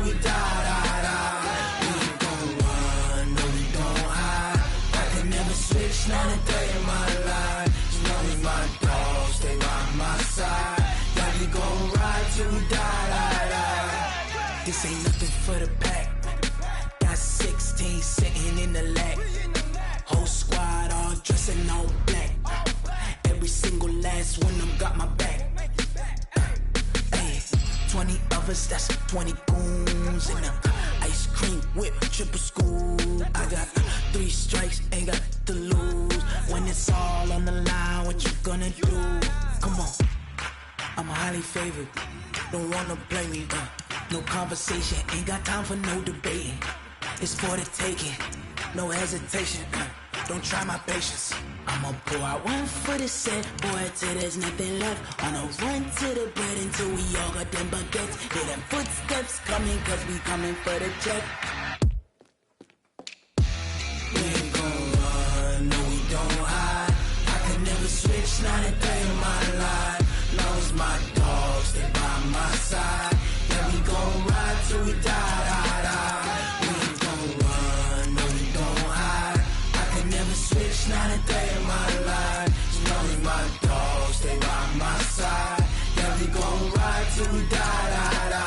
we die, die, die. We ain't gon' run, no we don't hide. I can never switch, not a day in my life. As long as my dogs stay by my side. Yeah, we gon' ride till we die, die, die. This ain't nothing for the pack. Got 16 sitting in the lag. Whole squad all dressing all black. Every single last one of them got my back. Hey, 20 of us, that's 20 goons in them. Ice cream whip, triple scoop. I got 3 strikes, ain't got to lose. When it's all on the line, what you gonna do? Come on, I'm highly favored. Don't wanna blame me, no conversation, ain't got time for no debating. It's for the taking, no hesitation. Don't try my patience. I'ma pour out one for the set, boy, till there's nothing left. On a run to the bread until we all got them baguettes. Hear them footsteps coming, cause we coming for the check. We ain't gon' run, no we don't hide. I can never switch, not a day in my life. Long as my dogs stay by my side. Yeah, we gon' ride till we die, die, die. We ain't gon' run, no we don't hide. I can never switch, not a day in my life. As long as my dogs stay by my side. Yeah, we gon' ride till we die, die, die.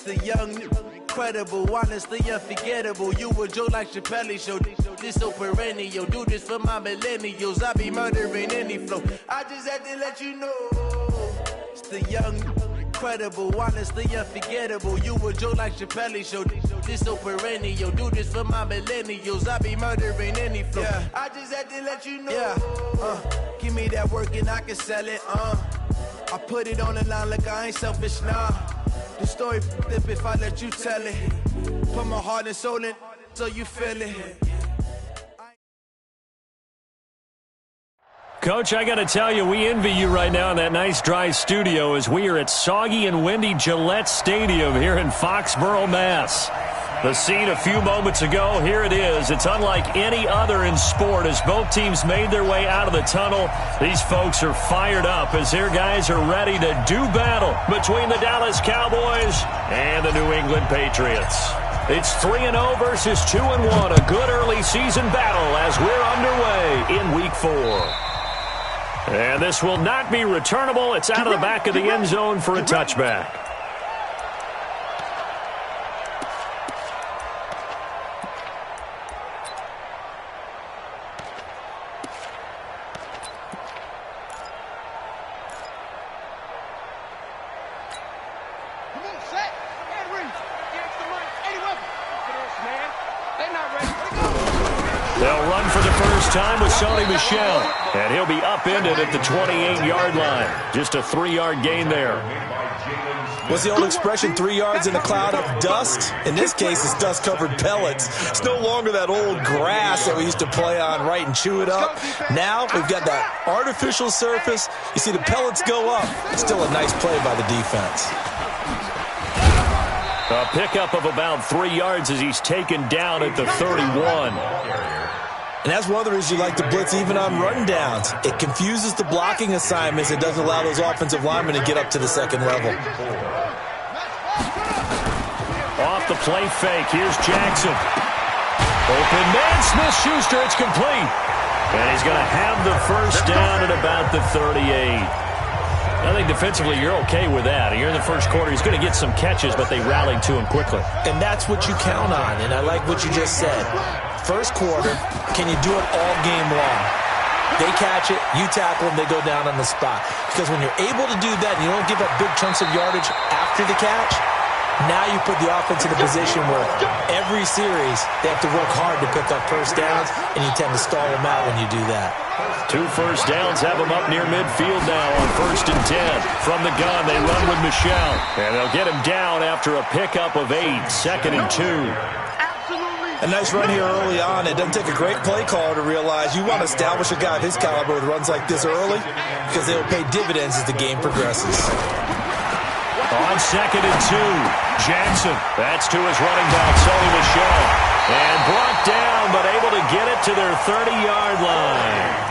The young, incredible, honestly unforgettable. You a Joe like Chappelle show. This so perennial. Do this for my millennials. I be murdering any flow. I just had to let you know. It's the young, incredible, honestly unforgettable. You a Joe like Chappelle show. This so perennial. Do this for my millennials. I be murdering any flow. Yeah. I just had to let you know. Yeah. Give me that work and I can sell it. I put it on the line like I ain't selfish, nah. The story flip if I let you tell it. Put my heart and soul in so you feel it. Coach, I got to tell you, we envy you right now in that nice dry studio as we are at soggy and windy Gillette Stadium here in Foxborough, Mass. The scene a few moments ago, here it is. It's unlike any other in sport as both teams made their way out of the tunnel. These folks are fired up as their guys are ready to do battle between the Dallas Cowboys and the New England Patriots. It's 3-0 versus 2-1, a good early season battle as we're underway in Week 4. And this will not be returnable. It's out of the back of the end zone for a touchback. They'll run for the first time with Sony Michel, and he'll be upended at the 28-yard line. Just a 3-yard gain there. What's the old expression, 3 yards in a cloud of dust? In this case, it's dust-covered pellets. It's no longer that old grass that we used to play on, right, and chew it up. Now we've got that artificial surface. You see the pellets go up. Still a nice play by the defense. A pickup of about 3 yards as he's taken down at the 31. And that's one of the reasons you like to blitz even on run downs. It confuses the blocking assignments. It doesn't allow those offensive linemen to get up to the second level. Off the play fake, here's Jackson. Open man, Smith-Schuster, it's complete. And he's going to have the first down at about the 38. I think defensively you're okay with that. You're in the first quarter. He's going to get some catches, but they rallied to him quickly. And that's what you count on, and I like what you just said. First quarter, can you do it all game long? They catch it, you tackle them, they go down on the spot. Because when you're able to do that and you don't give up big chunks of yardage after the catch, now you put the offense in a position where every series they have to work hard to pick up first downs, and you tend to stall them out when you do that. 2 first downs have them up near midfield now on 1st and 10. From the gun, they run with Michel. And they'll get him down after a pickup of 8, 2nd and 2. Absolutely A nice run here early on. It doesn't take a great play caller to realize you want to establish a guy of his caliber with runs like this early because they will pay dividends as the game progresses. On 2nd and 2, Jackson. That's to his running back, Sony Michel. And brought down, but able to get it to their 30-yard line.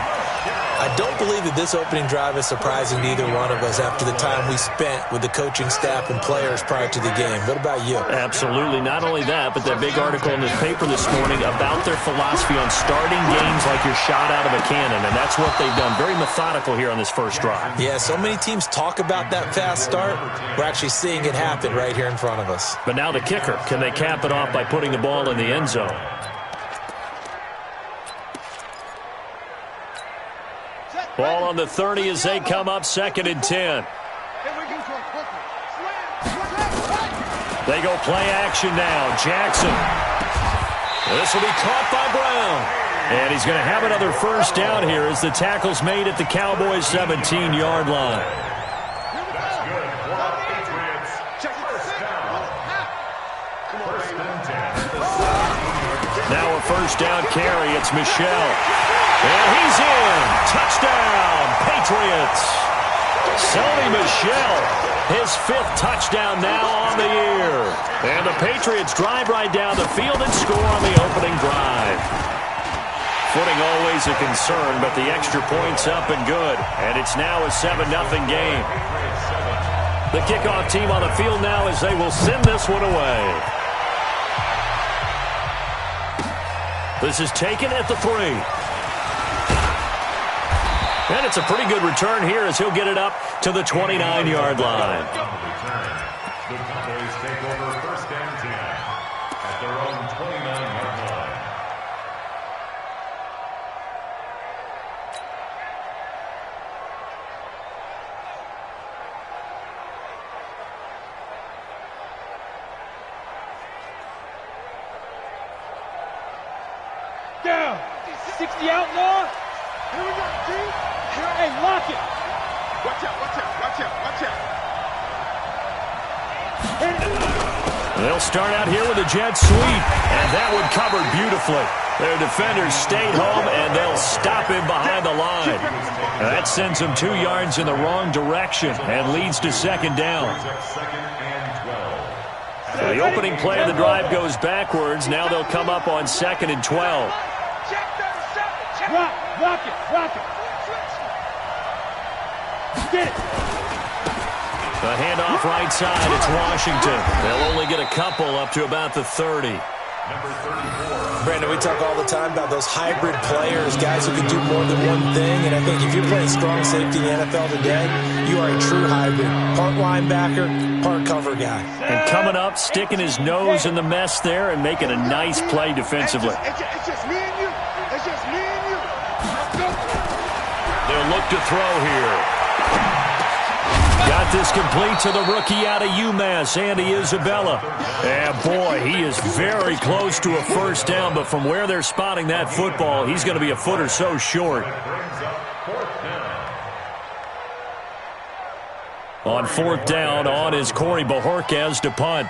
I don't believe that this opening drive is surprising to either one of us after the time we spent with the coaching staff and players prior to the game. What about you? Absolutely. Not only that, but that big article in the paper this morning about their philosophy on starting games like you're shot out of a cannon, and that's what they've done. Very methodical here on this first drive. Yeah, so many teams talk about that fast start. We're actually seeing it happen right here in front of us. But now the kicker. Can they cap it off by putting the ball in the end zone? Ball on the 30 as they come up 2nd and 10. They go play action now. Jackson. This will be caught by Brown. And he's going to have another first down here as the tackle's made at the Cowboys' 17-yard line. Now a first down carry. It's Michel. And he's in. Touchdown, Patriots. Sony Michel, his 5th touchdown now on the year. And the Patriots drive right down the field and score on the opening drive. Footing always a concern, but the extra point's up and good. And it's now a 7-0 game. The kickoff team on the field now as they will send this one away. This is taken at the 3. And it's a pretty good return here as he'll get it up to the 29-yard line. The Cowboys take over 1st and 10 at their own 29-yard line. Down. 60 outlaw. Here we go, G. Hey, lock it. Watch out, watch out, watch out, watch out. They'll start out here with a jet sweep, and that one covered beautifully. Their defenders stayed home, and they'll stop him behind the line. That sends them 2 yards in the wrong direction and leads to 2nd down. So the opening play of the drive goes backwards. Now they'll come up on 2nd and 12. Rock it, rock it. Get it. The handoff right side, it's Washington. They'll only get a couple up to about the 30. Brandon, we talk all the time about those hybrid players, guys who can do more than one thing, and I think if you're playing strong safety in the NFL today, you are a true hybrid. Part linebacker, part cover guy. And coming up, sticking his nose in the mess there and making a nice play defensively. It's just me and you. It's just me and you. They'll look to throw here. Got this complete to the rookie out of UMass, Andy Isabella. And boy, he is very close to a first down, but from where they're spotting that football, he's going to be a foot or so short. On 4th down, on is Corey Bojorquez to punt.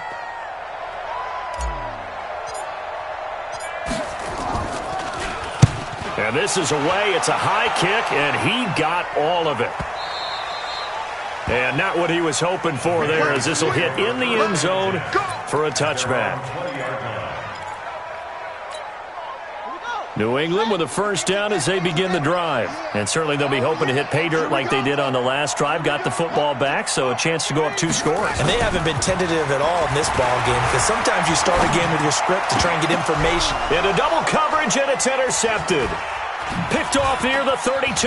And this is away. It's a high kick, and he got all of it. And not what he was hoping for there, as this will hit in the end zone for a touchback. New England with a first down as they begin the drive. And certainly they'll be hoping to hit pay dirt like they did on the last drive. Got the football back, so a chance to go up 2 scores. And they haven't been tentative at all in this ball game, because sometimes you start a game with your script to try and get information. Into double coverage, and it's intercepted. Picked off near the 32.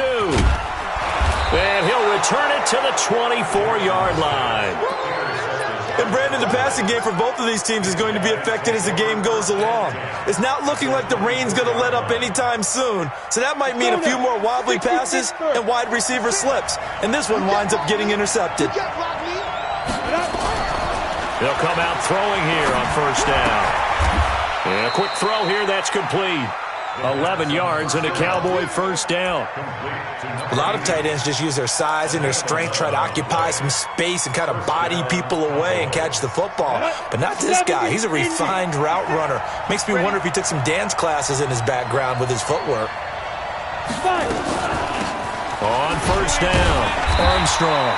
And he'll return it to the 24-yard line. And Brandon, the passing game for both of these teams is going to be affected as the game goes along. It's not looking like the rain's going to let up anytime soon. So that might mean a few more wobbly passes and wide receiver slips. And this one winds up getting intercepted. They'll come out throwing here on first down. And a quick throw here, that's complete. 11 yards and a Cowboy first down. A lot of tight ends just use their size and their strength, try to occupy some space and kind of body people away and catch the football. But not this guy. He's a refined route runner. Makes me wonder if he took some dance classes in his background with his footwork. On first down, Armstrong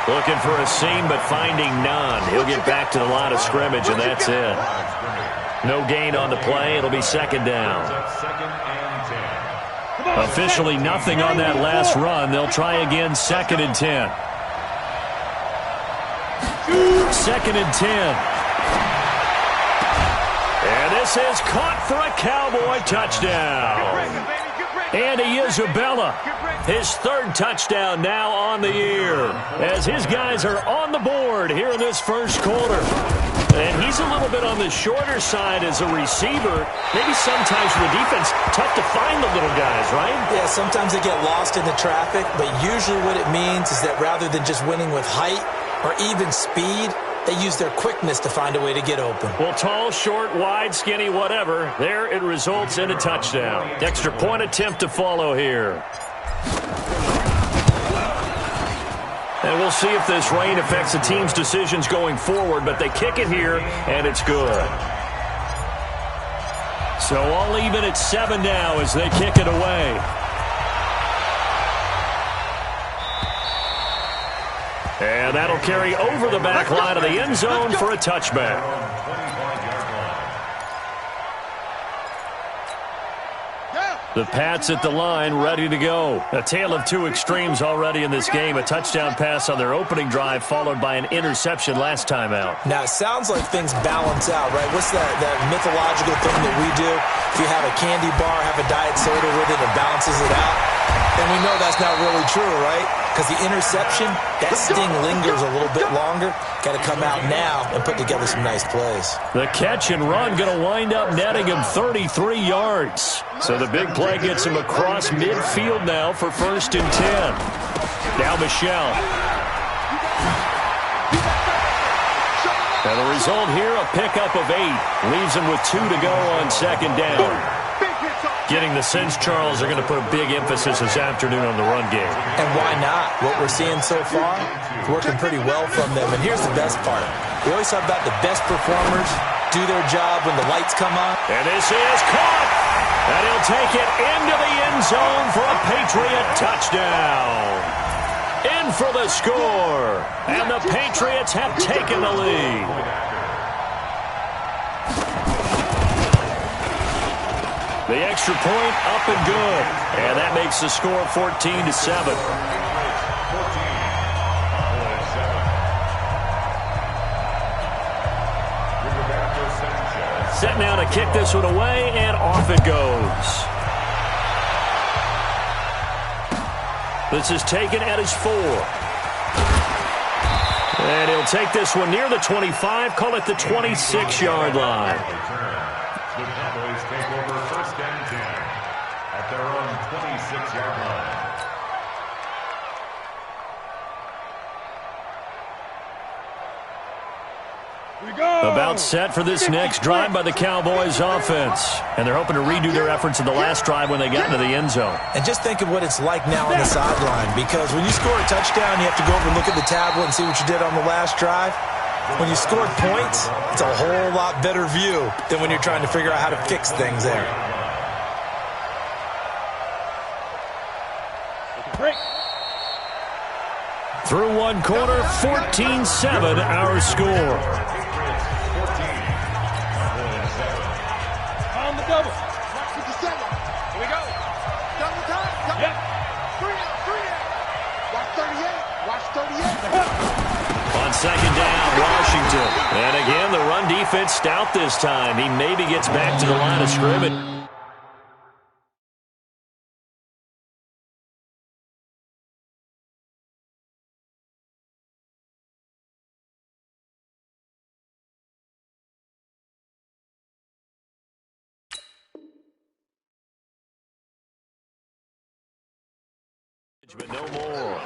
looking for a seam but finding none. He'll get back to the line of scrimmage, and that's it. No gain on the play. It'll be second down. Officially nothing on that last run. They'll try again, second and 10. Second and 10. And this is caught for a Cowboy touchdown. Andy Isabella, his third touchdown now on the year, as his guys are on the board here in this first quarter. And he's a little bit on the shorter side as a receiver. Maybe sometimes for the defense, tough to find the little guys, right? Yeah, sometimes they get lost in the traffic, but usually what it means is that rather than just winning with height or even speed, they use their quickness to find a way to get open. Well, tall, short, wide, skinny, whatever, there it results in a touchdown. Extra point attempt to follow here. And we'll see if this rain affects the team's decisions going forward, but they kick it here, and it's good. So all even at 7 now as they kick it away. And that'll carry over the back line of the end zone for a touchback. The Pats at the line, ready to go. A tale of two extremes already in this game. A touchdown pass on their opening drive, followed by an interception last time out. Now, it sounds like things balance out, right? What's that mythological thing that we do? If you have a candy bar, have a diet soda with it, it balances it out. And we know that's not really true, right? Because the interception, that sting lingers a little bit longer. Got to come out now and put together some nice plays. The catch and run going to wind up netting him 33 yards. So the big play gets him across midfield now for first and 10. Now Michelle. And the result here, a pickup of 8. Leaves him with 2 to go on second down. Getting the sense, Charles, they're going to put a big emphasis this afternoon on the run game. And why not? What we're seeing so far, it's working pretty well from them. And here's the best part. We always talk about the best performers do their job when the lights come on. And this is caught. And he'll take it into the end zone for a Patriot touchdown. In for the score. And the Patriots have taken the lead. The extra point up and good. And that makes the score 14-7. Set now to kick this one away, and off it goes. This is taken at his 4. And he'll take this one near the 25, call it the 26-yard line. The Cowboys take over first and 10 at their own 26-yard line. About set for this next drive by the Cowboys offense. And they're hoping to redo their efforts in the last drive when they got into the end zone. And just think of what it's like now on the sideline, because when you score a touchdown, you have to go over and look at the tablet and see what you did on the last drive. When you scored points, it's a whole lot better view than when you're trying to figure out how to fix things there. Through one quarter, 14-7 our score. On the double. Watch 57. Here we go. Double time. Yep. 3 out. Watch 38. Watch 38. On second down, Washington. And again, the run defense stout this time. He maybe gets back to the line of scrimmage. But no more.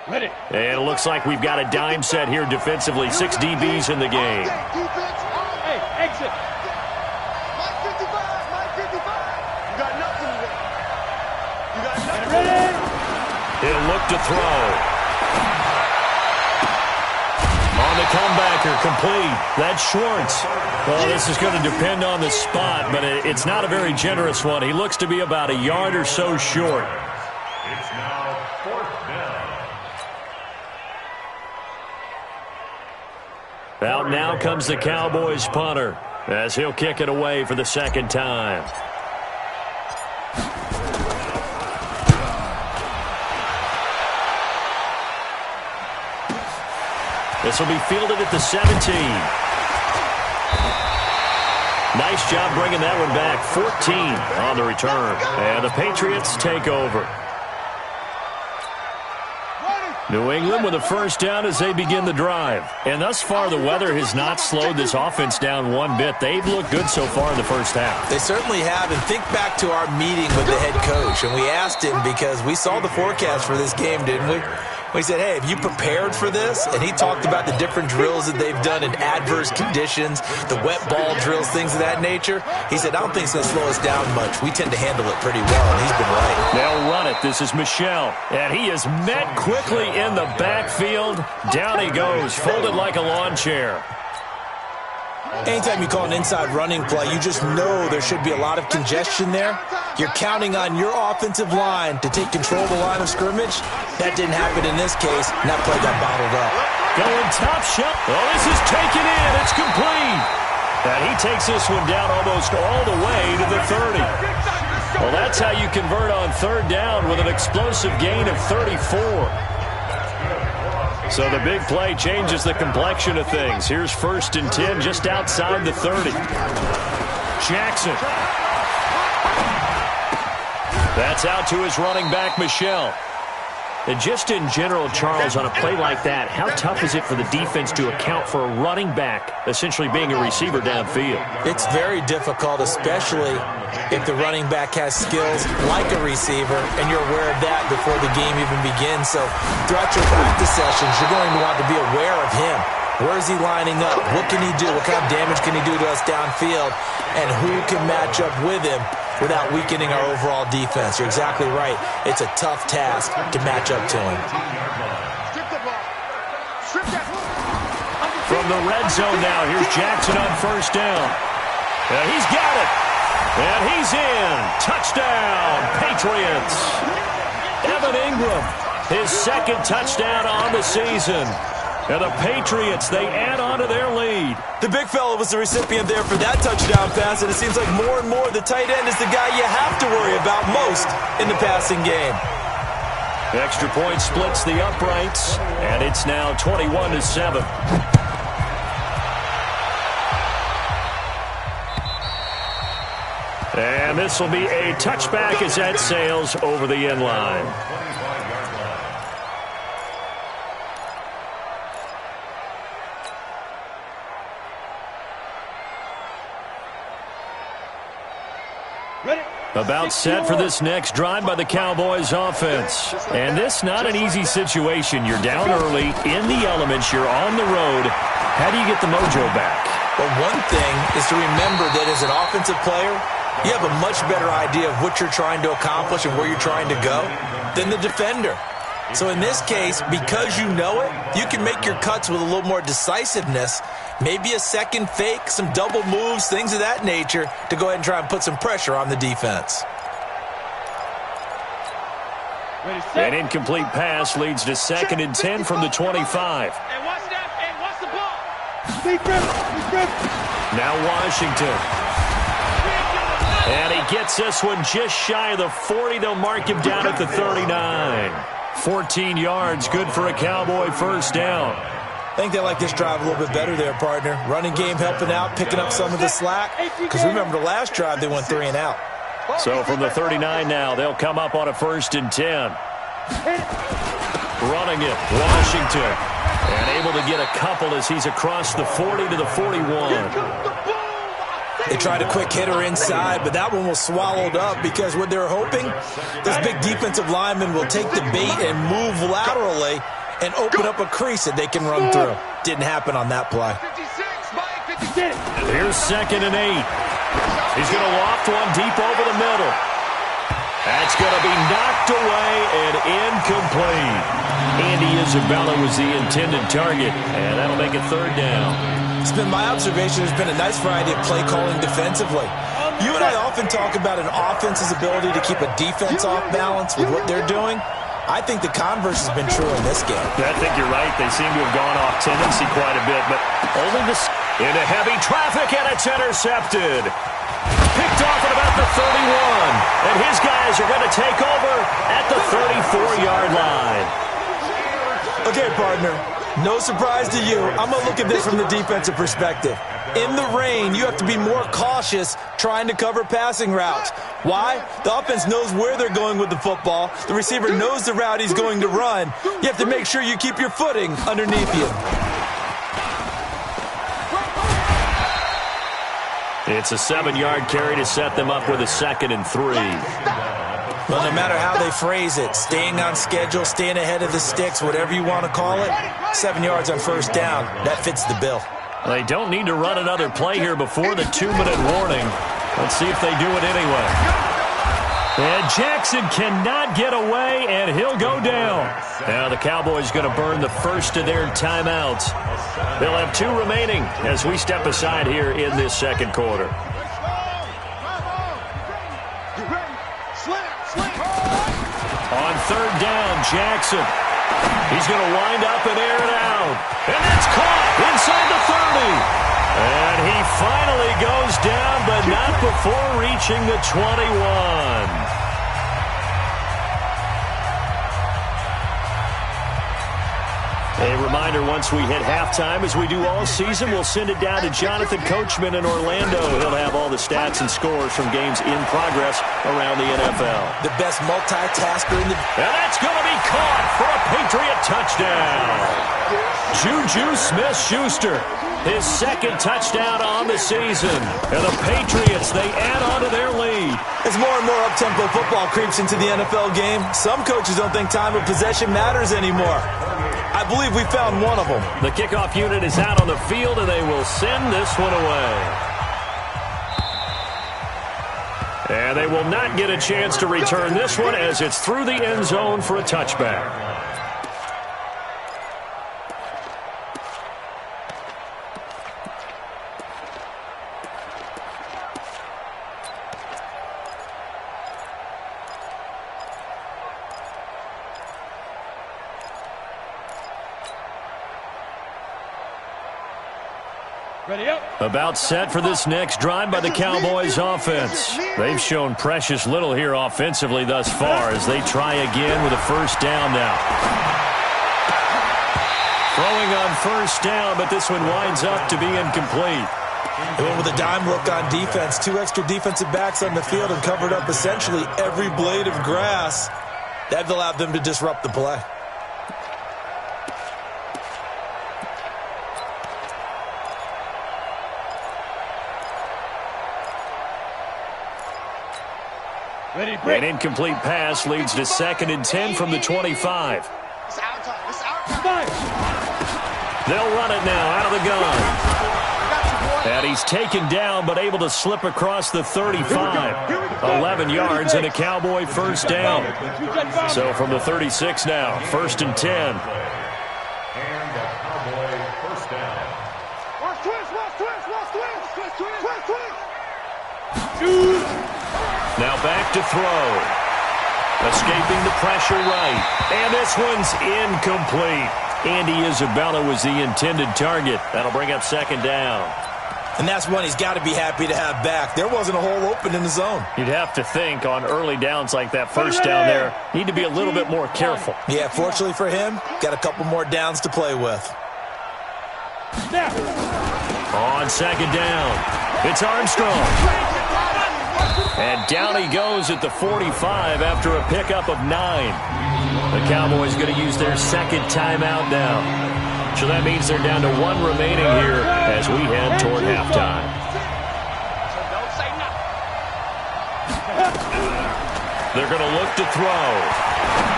And it looks like we've got a dime set here defensively. 6 DBs in the game. Hey, exit. Mike 55, Mike 55. You got nothing today. You got nothing. He'll look to throw. On the comebacker, complete. That's Schwartz. Well, this is going to depend on the spot, but it's not a very generous one. He looks to be about a yard or so short. It's now 4th down. Out now comes the Cowboys punter as he'll kick it away for the second time. This will be fielded at the 17. Nice job bringing that one back. 14 on the return. And the Patriots take over. New England with a first down as they begin the drive. And thus far, the weather has not slowed this offense down one bit. They've looked good so far in the first half. They certainly have. And think back to our meeting with the head coach. And we asked him because we saw the forecast for this game, didn't we? We said, hey, have you prepared for this? And he talked about the different drills that they've done in adverse conditions, the wet ball drills, things of that nature. He said, I don't think it's going to slow us down much. We tend to handle it pretty well, and he's been right. They'll run it. This is Michel. And he is met quickly in the backfield. Down he goes, folded like a lawn chair. Anytime you call an inside running play, you just know there should be a lot of congestion there. You're counting on your offensive line to take control of the line of scrimmage. That didn't happen in this case, and that play got bottled up. Going top shot. Oh, this is taken in. It's complete. And he takes this one down almost all the way to the 30. Well, that's how you convert on third down with an explosive gain of 34. So the big play changes the complexion of things. Here's 1st and 10 just outside the 30. Jackson. That's out to his running back, Michel. And just in general, Charles, on a play like that, how tough is it for the defense to account for a running back essentially being a receiver downfield? It's very difficult, especially if the running back has skills like a receiver, and you're aware of that before the game even begins. So throughout your practice sessions, you're going to want to be aware of him. Where is he lining up? What can he do? What kind of damage can he do to us downfield? And who can match up with him without weakening our overall defense? You're exactly right. It's a tough task to match up to him. From the red zone now, here's Jackson on first down. And he's got it. And he's in. Touchdown, Patriots. Evan Ingram, his second touchdown on the season. And the Patriots, they add on to their lead. The big fella was the recipient there for that touchdown pass, and it seems like more and more the tight end is the guy you have to worry about most in the passing game. The extra point splits the uprights, and it's now 21-7. And this will be a touchback as that sails over the end line. About set for this next drive by the Cowboys offense. And this not an easy situation. You're down early, in the elements, you're on the road. How do you get the mojo back? Well, one thing is to remember that as an offensive player, you have a much better idea of what you're trying to accomplish and where you're trying to go than the defender. So in this case, because you know it, you can make your cuts with a little more decisiveness. Maybe a second fake, some double moves, things of that nature to go ahead and try and put some pressure on the defense. An incomplete pass leads to 2nd and 10 from the 25. And watch that, and watch the ball. Now Washington. And he gets this one just shy of the 40. They'll mark him down at the 39. 14 yards, good for a Cowboy first down. I think they like this drive a little bit better there, partner. Running game helping out, picking up some of the slack. Because remember, the last drive they went 3 and out. So from the 39 now, they'll come up on a 1st and 10. Running it, Washington. And able to get a couple as he's across the 40 to the 41. They tried a quick hitter inside, but that one was swallowed up because what they're hoping, this big defensive lineman will take the bait and move laterally and open up a crease that they can run through. Didn't happen on that play. Here's 2nd and 8. He's going to loft one deep over the middle. That's going to be knocked away and incomplete. Andy Isabella was the intended target, and that'll make it 3rd down. It's been my observation there's been a nice variety of play calling defensively. You and I often talk about an offense's ability to keep a defense off balance with what they're doing. I think the converse has been true in this game. I think you're right. They seem to have gone off tendency quite a bit, but only this into heavy traffic, and it's intercepted. Picked off at about the 31, and his guys are going to take over at the 34-yard line. Okay, partner, no surprise to you. I'm going to look at this from the defensive perspective. In the rain, you have to be more cautious trying to cover passing routes. Why? The offense knows where they're going with the football. The receiver knows the route he's going to run. You have to make sure you keep your footing underneath you. It's a 7-yard carry to set them up with a 2nd and 3. Well, no matter how they phrase it, staying on schedule, staying ahead of the sticks, whatever you want to call it, 7 yards on 1st down, that fits the bill. They don't need to run another play here before the 2-minute warning. Let's see if they do it anyway. And Jackson cannot get away, and he'll go down. Now the Cowboys going to burn the first of their timeouts. They'll have 2 remaining as we step aside here in this 2nd quarter. On 3rd down, Jackson. He's going to wind up and air it out. And that's caught inside the 30. And he finally goes down, but not before reaching the 21. A reminder, once we hit halftime, as we do all season, we'll send it down to Jonathan Coachman in Orlando. He'll have all the stats and scores from games in progress around the NFL. The best multitasker in the... And that's going to be caught for a Patriot touchdown. Juju Smith-Schuster, his 2nd touchdown on the season. And the Patriots, they add on to their lead. As more and more up-tempo football creeps into the NFL game, some coaches don't think time of possession matters anymore. I believe we found one of them. The kickoff unit is out on the field, and they will send this one away. And they will not get a chance to return this one as it's through the end zone for a touchback. About set for this next drive by the Cowboys offense. They've shown precious little here offensively thus far as they try again with a 1st down now. Throwing on 1st down, but this one winds up to be incomplete. They went with a dime look on defense. 2 extra defensive backs on the field and covered up essentially every blade of grass. That allowed them to disrupt the play. An incomplete pass leads to 2nd and 10 from the 25. They'll run it now out of the gun. And he's taken down but able to slip across the 35. 11 yards and a Cowboy 1st down. So from the 36 now, 1st and 10. And the Cowboy 1st down. Now back to throw. Escaping the pressure right. And this one's incomplete. Andy Isabella was the intended target. That'll bring up 2nd down. And that's one he's got to be happy to have back. There wasn't a hole open in the zone. You'd have to think on early downs like that 1st down there, need to be a little bit more careful. Yeah, fortunately for him, got a couple more downs to play with. On 2nd down, it's Armstrong. And down he goes at the 45 after a pickup of 9. The Cowboys going to use their 2nd timeout now. So that means they're down to 1 remaining here as we head toward halftime. They're going to look to throw.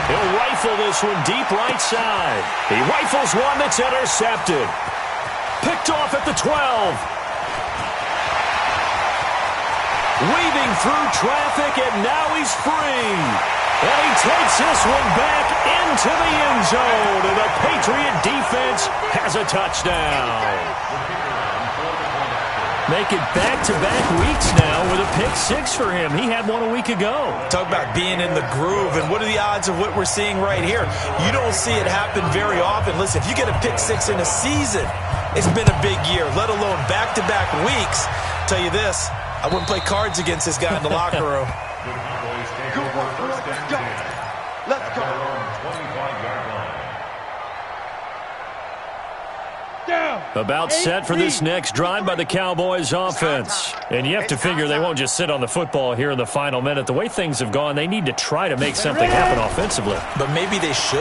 He'll rifle this one deep right side. He rifles one that's intercepted. Picked off at the 12. Weaving through traffic, and now he's free. And he takes this one back into the end zone. And the Patriot defense has a touchdown. Make it back-to-back weeks now with a pick-6 for him. He had one a week ago. Talk about being in the groove, and what are the odds of what we're seeing right here? You don't see it happen very often. Listen, if you get a pick-6 in a season, it's been a big year, let alone back-to-back weeks. Tell you this, I wouldn't play cards against this guy in the locker room. Good work, let's go. Let's go. About set for this next drive by the Cowboys offense. And you have to figure they won't just sit on the football here in the final minute. The way things have gone, they need to try to make something happen offensively. But maybe they should.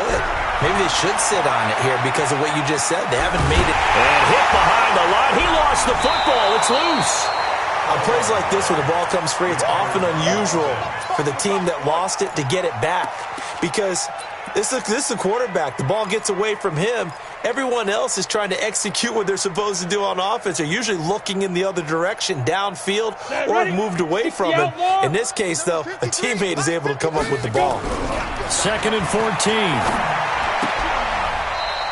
Maybe they should sit on it here because of what you just said. They haven't made it. And hit behind the line. He lost the football. It's loose. On plays like this where the ball comes free, it's often unusual for the team that lost it to get it back. Because this is the quarterback. The ball gets away from him. Everyone else is trying to execute what they're supposed to do on offense. They're usually looking in the other direction, downfield, or have moved away from him. In this case, though, a teammate is able to come up with the ball. 2nd and 14.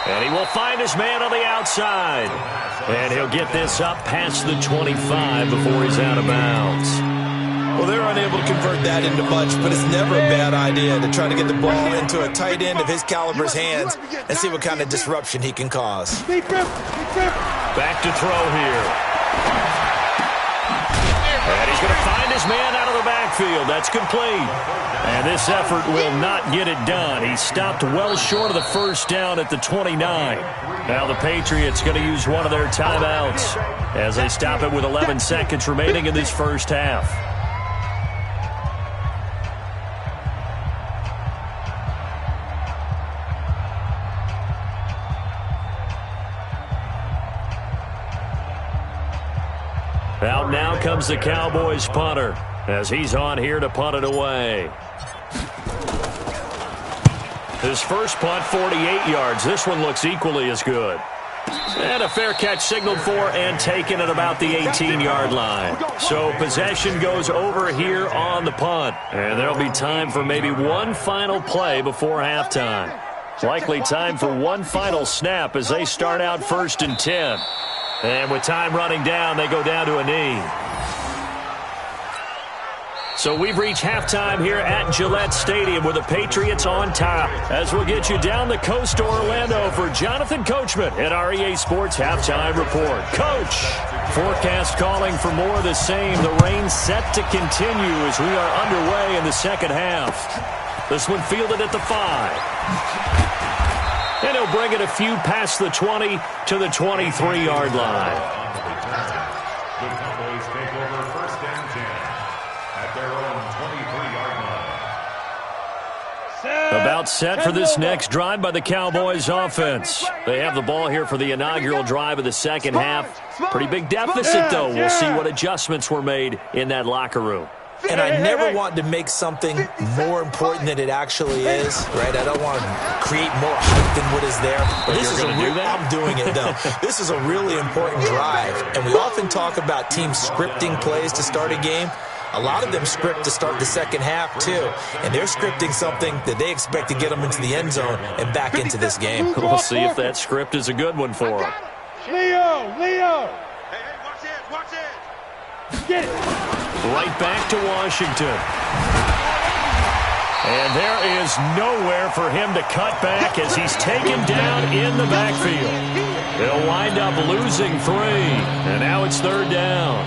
And he will find his man on the outside. And he'll get this up past the 25 before he's out of bounds. Well, they're unable to convert that into much, but it's never a bad idea to try to get the ball into a tight end of his caliber's hands and see what kind of disruption he can cause. Back to throw here. And he's going to find his man out of the backfield. That's complete. And this effort will not get it done. He stopped well short of the first down at the 29. Now the Patriots going to use one of their timeouts as they stop it with 11 seconds remaining in this first half. Out now comes the Cowboys punter as he's on here to punt it away. His first punt, 48 yards. This one looks equally as good. And a fair catch signaled for and taken at about the 18-yard line. So possession goes over here on the punt. And there'll be time for maybe one final play before halftime. Likely time for one final snap as they start out 1st and 10. And with time running down, they go down to a knee. So we've reached halftime here at Gillette Stadium with the Patriots on top. As we'll get you down the coast to Orlando for Jonathan Coachman at our EA Sports Halftime Report. Coach, forecast calling for more of the same. The rain set to continue as we are underway in the second half. This one fielded at the 5. And he'll bring it a few past the 20 to the 23-yard line. The Cowboys take over 1st and 10 at their own 23-yard line. About set for this next drive by the Cowboys offense. They have the ball here for the inaugural drive of the second half. Pretty big deficit, though. We'll see what adjustments were made in that locker room. And I never want to make something more important than it actually is, right? I don't want to create more hype than what is there. But this is I'm doing it, though. This is a really important drive. And we often talk about teams scripting plays to start a game. A lot of them script to start the second half, too. And they're scripting something that they expect to get them into the end zone and back into this game. We'll see if that script is a good one for them. Leo! Hey, watch it! Get it! Right back to Washington. And there is nowhere for him to cut back as he's taken down in the backfield. They'll wind up losing 3. And now it's 3rd down.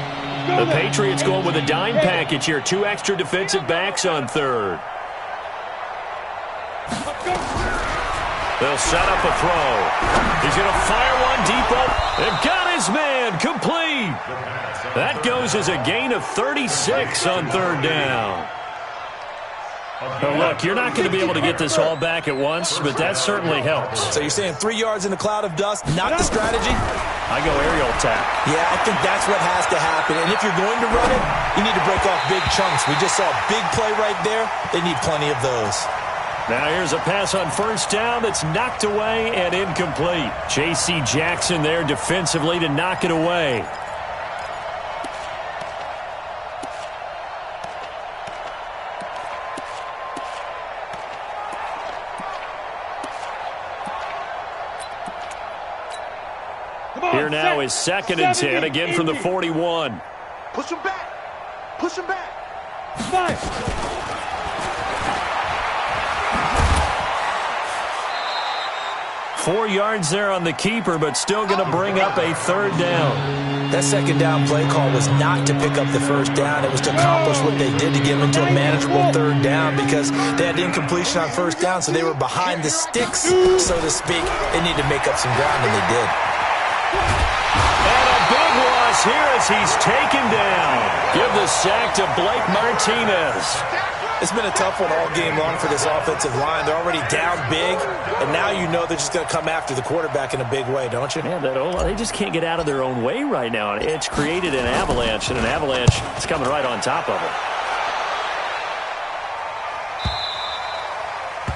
The Patriots going with a dime package here. 2 extra defensive backs on 3rd. They'll set up a throw. He's going to fire one deep up. They've got his man complete. That goes as a gain of 36 on 3rd down. Well, look, you're not going to be able to get this all back at once, but that certainly helps. So you're saying 3 yards in a cloud of dust, not the strategy? I go aerial attack. Yeah, I think that's what has to happen. And if you're going to run it, you need to break off big chunks. We just saw a big play right there. They need plenty of those. Now here's a pass on first down that's knocked away and incomplete. J.C. Jackson there defensively to knock it away. Here now is 2nd and 10, again from the 41. Push him back. Push him back. Nice. 4 yards there on the keeper, but still going to bring up a 3rd down. That 2nd down play call was not to pick up the 1st down. It was to accomplish what they did to get them into a manageable 3rd down because they had incompletion on 1st down, so they were behind the sticks, so to speak. They needed to make up some ground, and they did. And a big loss here as he's taken down. Give the sack to Blake Martinez. It's been a tough one all game long for this offensive line. They're already down big, and now you know they're just going to come after the quarterback in a big way, don't you? Man, they just can't get out of their own way right now. It's created an avalanche, and an avalanche is coming right on top of it.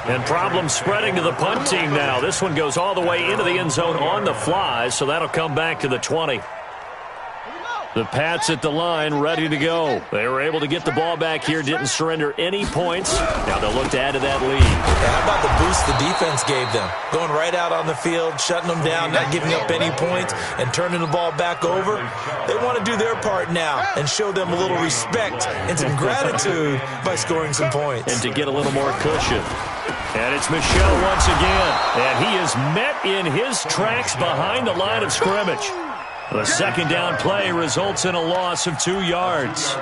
And problems spreading to the punt team now. This one goes all the way into the end zone on the fly, so that'll come back to the 20. The Pats at the line, ready to go. They were able to get the ball back here, didn't surrender any points. Now they'll look to add to that lead. Yeah, how about the boost the defense gave them? Going right out on the field, shutting them down, not giving up any points, and turning the ball back over. They want to do their part now and show them a little respect and some gratitude by scoring some points. And to get a little more cushion. And it's Michel once again. And he is met in his tracks behind the line of scrimmage. The 2nd down play results in a loss of 2 yards.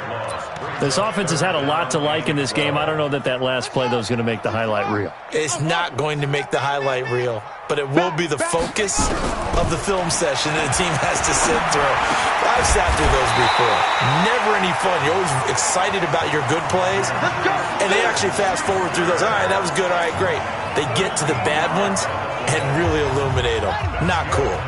This offense has had a lot to like in this game. I don't know that last play, though, is going to make the highlight reel. It's not going to make the highlight reel, but it will be the focus of the film session that the team has to sit through. I've sat through those before. Never any fun. You're always excited about your good plays, and they actually fast forward through those. All right, that was good. All right, great. They get to the bad ones and really illuminate them. Not cool.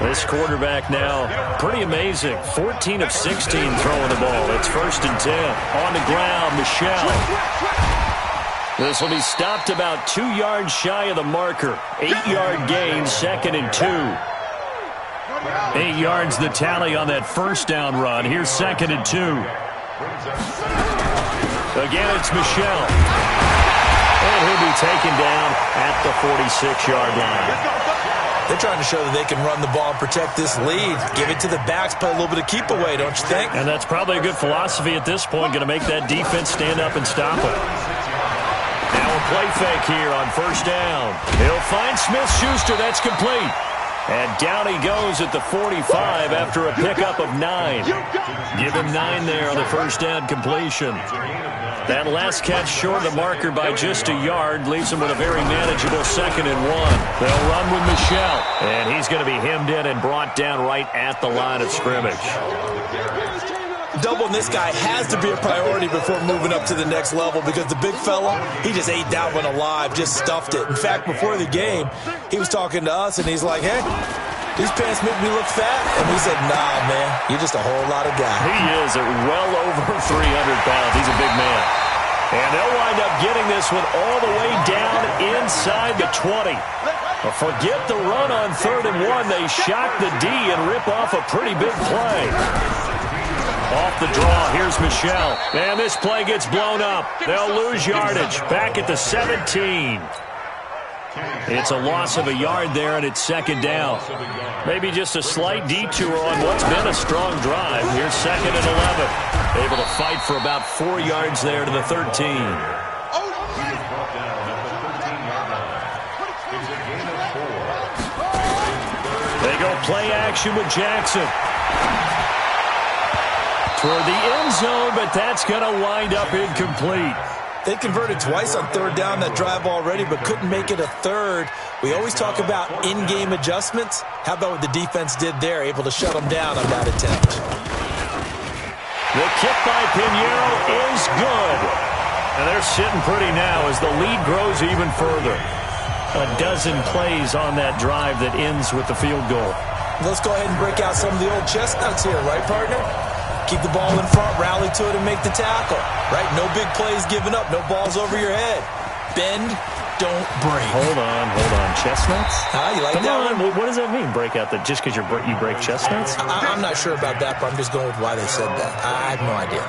This quarterback now, pretty amazing. 14 of 16 throwing the ball. It's 1st and 10. On the ground, Michel. This will be stopped about 2 yards shy of the marker. 8-yard gain, 2nd and 2. 8 yards the tally on that 1st down run. Here's 2nd and 2. Again, it's Michel. And he'll be taken down at the 46-yard line. They're trying to show that they can run the ball and protect this lead. Give it to the backs, play a little bit of keep away, don't you think? And that's probably a good philosophy at this point, going to make that defense stand up and stop it. Now a play fake here on 1st down. He'll find Smith-Schuster. That's complete. And down he goes at the 45 after a pickup of 9. Give him 9 there on the 1st down completion. That last catch short of the marker by just a yard leaves him with a very manageable 2nd and 1. They'll run with Michel, and he's going to be hemmed in and brought down right at the line of scrimmage. Doubling this guy has to be a priority before moving up to the next level because the big fella, he just ate that one alive, just stuffed it. In fact, before the game, he was talking to us, and he's like, hey, these pants make me look fat? And we said, nah, man, you're just a whole lot of guy. He is at well over 300 pounds. He's a big man. And they'll wind up getting this one all the way down inside the 20. But forget the run on 3rd and 1. They shock the D and rip off a pretty big play. Off the draw, here's Michel. And this play gets blown up. They'll lose yardage. Back at the 17. It's a loss of a yard there, and it's 2nd down. Maybe just a slight detour on what's been a strong drive. Here's 2nd and 11. Able to fight for about 4 yards there to the 13. They go play action with Jackson. Toward the end zone, but that's going to wind up incomplete. They converted twice on 3rd down that drive already, but couldn't make it a 3rd. We always talk about in-game adjustments. How about what the defense did there, able to shut them down on that attempt? The kick by Pinheiro is good. And they're sitting pretty now as the lead grows even further. A dozen plays on that drive that ends with the field goal. Let's go ahead and break out some of the old chestnuts here, right, partner? Keep the ball in front, rally to it, and make the tackle, right? No big plays given up, no balls over your head. Bend, don't break. Hold on. Chestnuts? You like Come that on. one? What does that mean, break out that just because you break chestnuts? I'm not sure about that, but I'm just going with why they said that. I have no idea.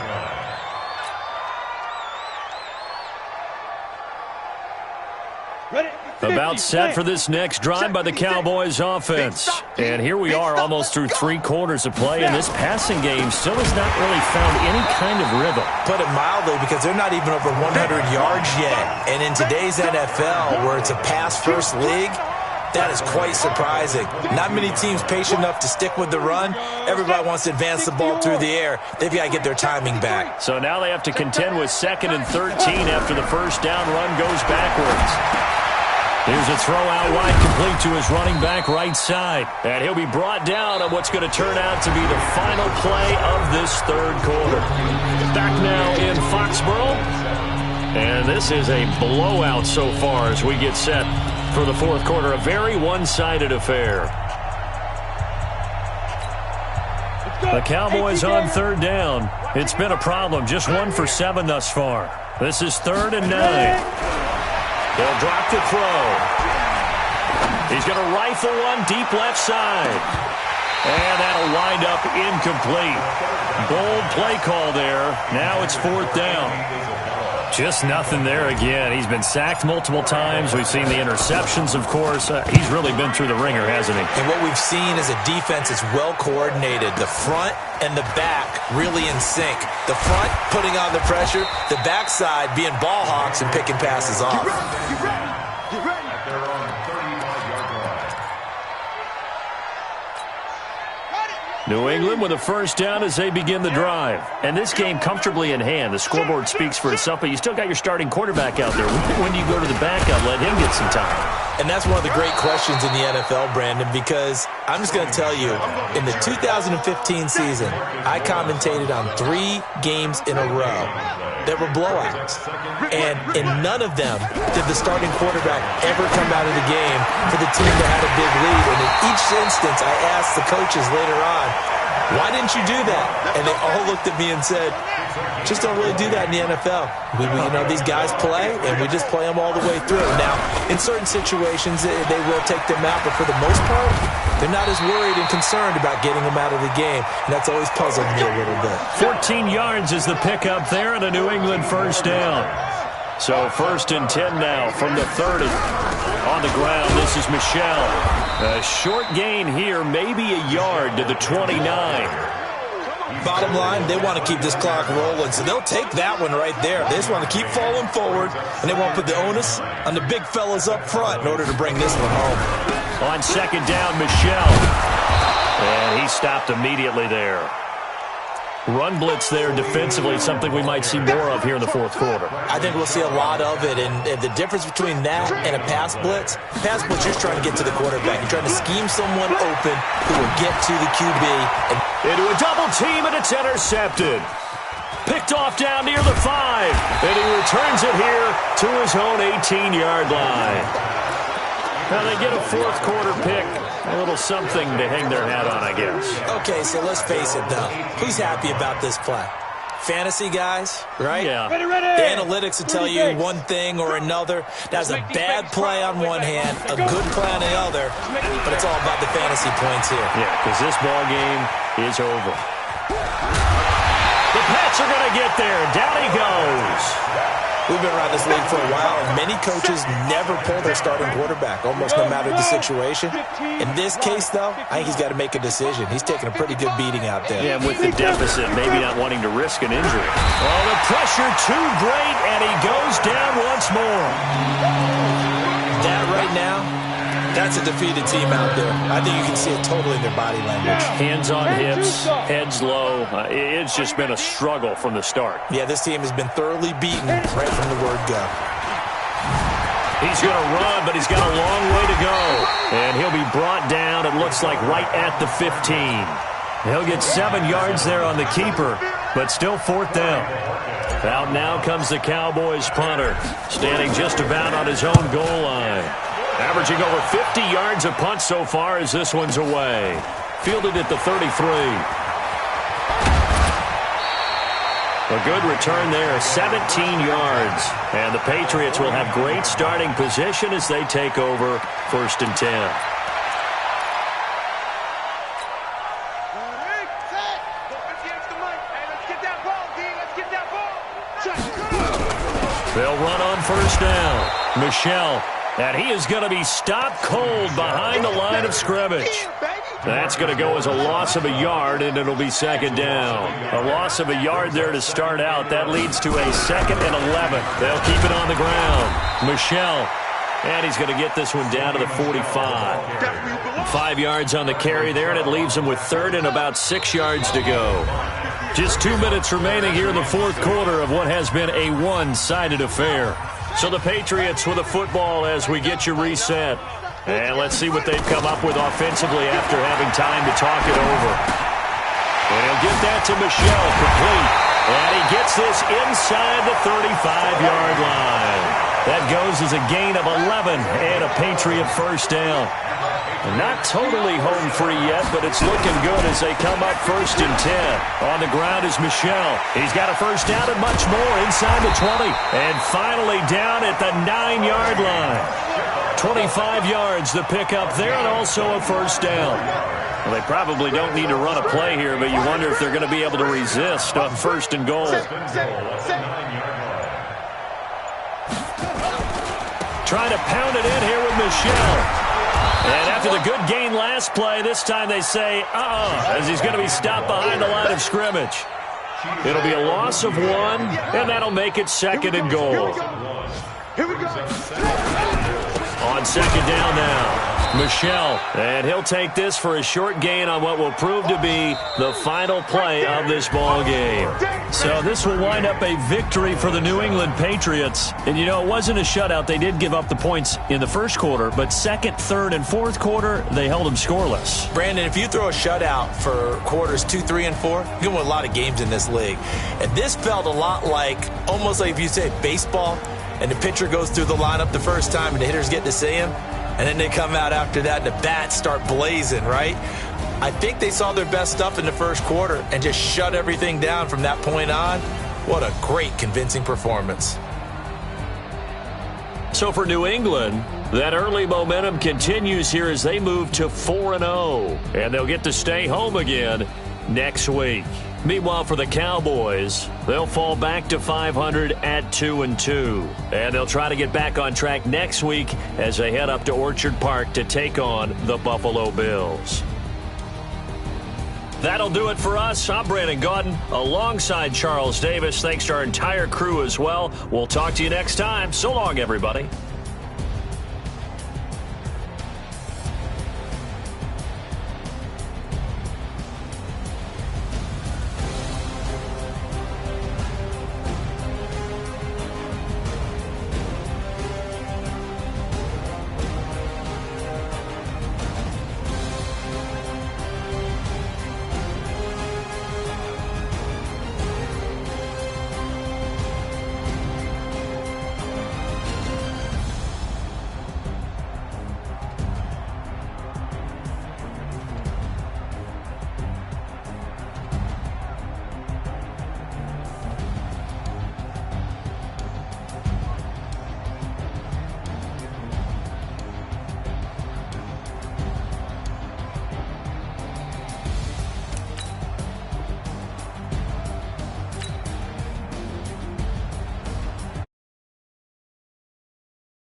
About set for this next drive by the Cowboys offense. And here we are almost through 3 quarters of play, and this passing game still has not really found any kind of rhythm. Put it mildly, because they're not even over 100 yards yet. And in today's NFL, where it's a pass-first league, that is quite surprising. Not many teams patient enough to stick with the run. Everybody wants to advance the ball through the air. They've got to get their timing back. So now they have to contend with 2nd and 13 after the first down run goes backwards. Here's a throw out wide, complete to his running back right side. And he'll be brought down on what's going to turn out to be the final play of this 3rd quarter. Back now in Foxborough. And this is a blowout so far as we get set for the 4th quarter. A very one-sided affair. The Cowboys on 3rd down. It's been a problem. Just 1 for 7 thus far. This is 3rd and 9. They'll drop the throw. He's going to rifle one deep left side. And that'll wind up incomplete. Bold play call there. Now it's 4th down. Just nothing there again. He's been sacked multiple times. We've seen the interceptions, of course. He's really been through the ringer, hasn't he? And what we've seen is a defense that's well coordinated. The front and the back really in sync. The front putting on the pressure, the backside being ball hawks and picking passes off. Get ready. At their own 35-yard line. New England with a first down as they begin the drive. And this game comfortably in hand. The scoreboard speaks for itself, but you still got your starting quarterback out there. When do you go to the backup, let him get some time? And that's one of the great questions in the NFL, Brandon, because I'm just going to tell you, in the 2015 season, I commentated on 3 games in a row that were blowouts. And in none of them did the starting quarterback ever come out of the game for the team that had a big lead. And in each instance, I asked the coaches later on, why didn't you do that? And they all looked at me and said, just don't really do that in the NFL. These guys play, and we just play them all the way through. Now, in certain situations, they will take them out, but for the most part, they're not as worried and concerned about getting them out of the game, and that's always puzzled me a little bit. 14 yards is the pickup there, and a New England first down. So 1st and 10 now from the 30. On the ground, this is Michel. A short gain here, maybe a yard to the 29. Bottom line, they want to keep this clock rolling, so they'll take that one right there. They just want to keep falling forward, and they want to put the onus on the big fellas up front in order to bring this one home. On 2nd down, Michel. And he stopped immediately there. Run blitz there defensively, something we might see more of here in the 4th quarter. I think we'll see a lot of it, and the difference between that and a pass blitz, you're just trying to get to the quarterback. You're trying to scheme someone open who will get to the QB. Into a double team, and it's intercepted. Picked off down near the 5, and he returns it here to his own 18-yard line. Now they get a 4th quarter pick. A little something to hang their hat on, I guess. Okay, so let's face it, though. Who's happy about this play? Fantasy guys, right? Yeah. Ready. The analytics will tell you one thing or another. That's a bad play on one hand, a good play on the other, but it's all about the fantasy points here. Yeah, because this ball game is over. The Pats are going to get there. Down he goes. We've been around this league for a while, and many coaches never pull their starting quarterback, almost no matter the situation. In this case, though, I think he's got to make a decision. He's taking a pretty good beating out there. Yeah, and with the deficit, maybe not wanting to risk an injury. Oh, the pressure too great, and he goes down once more. That right now, that's a defeated team out there. I think you can see it totally in their body language. Hands on hips, heads low. It's just been a struggle from the start. Yeah, this team has been thoroughly beaten right from the word go. He's going to run, but he's got a long way to go. And he'll be brought down, it looks like, right at the 15. He'll get 7 yards there on the keeper. but still fourth down. Out now comes the Cowboys punter, standing just about on his own goal line. Averaging over 50 yards a punt so far as this one's away. Fielded at the 33. A good return there, 17 yards. And the Patriots will have great starting position as they take over 1st and 10. They'll run on 1st down. Michel, and he is going to be stopped cold behind the line of scrimmage. That's going to go as a loss of a yard, and it'll be 2nd down. A loss of a yard there to start out. That leads to a 2nd and 11. They'll keep it on the ground. Michel, and he's going to get this one down to the 45. 5 yards on the carry there, and it leaves him with 3rd and about 6 yards to go. Just 2 minutes remaining here in the 4th quarter of what has been a one-sided affair. So the Patriots with the football as we get you reset. And let's see what they've come up with offensively after having time to talk it over. And he'll get that to Michel, complete. And he gets this inside the 35-yard line. That goes as a gain of 11 and a Patriot 1st down. Not totally home free yet, but it's looking good as they come up 1st and 10. On the ground is Michel. He's got a 1st down and much more inside the 20. And finally down at the 9-yard line. 25 yards the pickup there, and also a 1st down. Well, they probably don't need to run a play here, but you wonder if they're going to be able to resist on 1st and goal. Trying to pound it in here with Michel. And after the good gain last play, this time they say, as he's going to be stopped behind the line of scrimmage. It'll be a loss of 1, and that'll make it 2nd and goal. On 2nd down now, Michel, and he'll take this for a short gain on what will prove to be the final play of this ball game. So this will wind up a victory for the New England Patriots. And, you know, it wasn't a shutout. They did give up the points in the 1st quarter, but 2nd, 3rd, and 4th quarter, they held them scoreless. Brandon, if you throw a shutout for quarters 2, 3, and 4, you can win a lot of games in this league. And this felt a lot like, almost like if you say baseball, and the pitcher goes through the lineup the first time and the hitters get to see him, and then they come out after that and the bats start blazing, right? I think they saw their best stuff in the 1st quarter and just shut everything down from that point on. What a great, convincing performance. So for New England, that early momentum continues here as they move to 4-0, and they'll get to stay home again next week. Meanwhile, for the Cowboys, they'll fall back to 500 at 2-2. And they'll try to get back on track next week as they head up to Orchard Park to take on the Buffalo Bills. That'll do it for us. I'm Brandon Gaudin alongside Charles Davis. Thanks to our entire crew as well. We'll talk to you next time. So long, everybody.